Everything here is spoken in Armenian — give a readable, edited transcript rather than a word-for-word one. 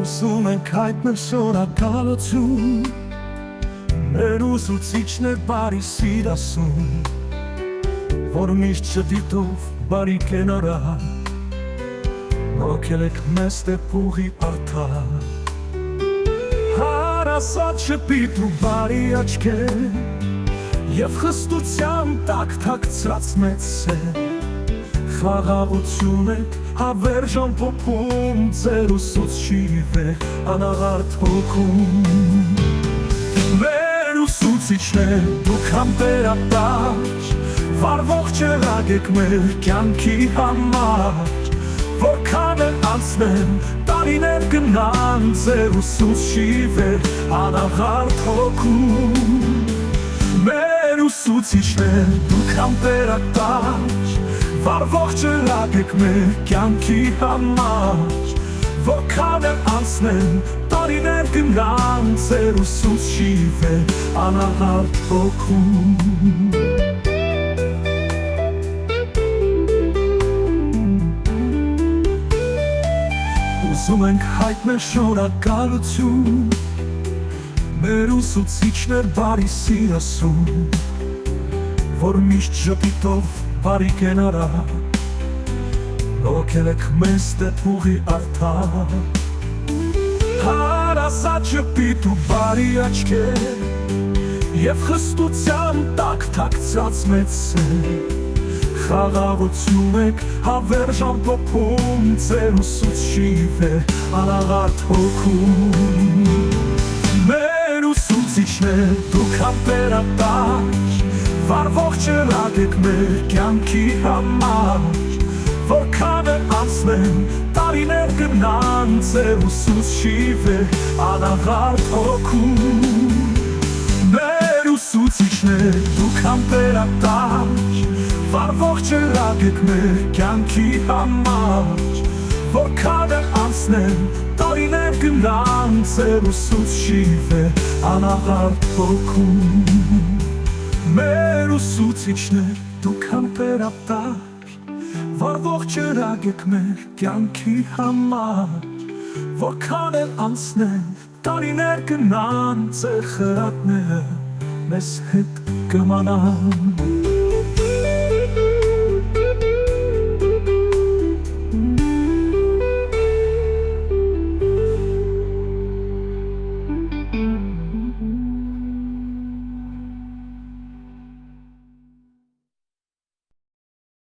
Ուզում ենք հայտնել շնորհակալություն մեր ուսուցիչն է բարի սիրասուն, որ միշտ չդիտով բարի կենարա հոգել եք մեզ տեպուղի արդար, հարասատ շպիտ ու բարի աչքեր և խստության տակ թաքցրած մեծ սեր, խաղաղություն եք հավերժ ամփոփում ձեր ուսուցչի վեր անաղարտ հոգում։ Մեր ուսուցիչն է դուք համբերատար, վարվող ջրակ եք մեր կյանքի համար, որքան էլ անցնեն տարիներ գնան ձեր ուսուցչի վեր անաղարտ հոգում։ Մեր ուսուցիչն է դուք համբերատար, վարվող ջրակ եք մեր կյանքի համար, որքան էլ անցնեն տարիներ գնան ձեր ուսուցչի վեր անաղարտ հոգում։ Ուզում ենք հայտնել շնորհակալություն մեր ուսուցիչն էր բարի սիրասուն, որ միշտ ժպիտով բարի կենարա հոգել եք մեզ տեպուղի արդար, հարասատ ժպիտ ու բարի աչքեր և խստության տակ թաքցրած մեծ սեր, խաղաղություն եք հավերժ ամփոփում ձեր ուսուցչի վեր անաղարտ հոգում։ Մեր ուսուցիչն է դուք համբերատար, վարվող ջրակ եք մեր կյանքի համար, որքան էլ անցնեն տարիներ գնան ձեր ուսուցչի վեր անաղարտ հոգում։ Մեր ուսուցիչն է դուք համբերատար, վարվող ջրակ եք մեր կյանքի համար, որքան էլ անցնեն տարիներ գնան ձեր ուսուցչի վեր անաղարտ հոգում։ Մեր ուսուցիչն է դուք համբերատար, վարվող ջրակ եք մեր կյանքի համար, որքան էլ անցնեն տարիներ գնան ձեր խրատները մեզ հետ կմնան։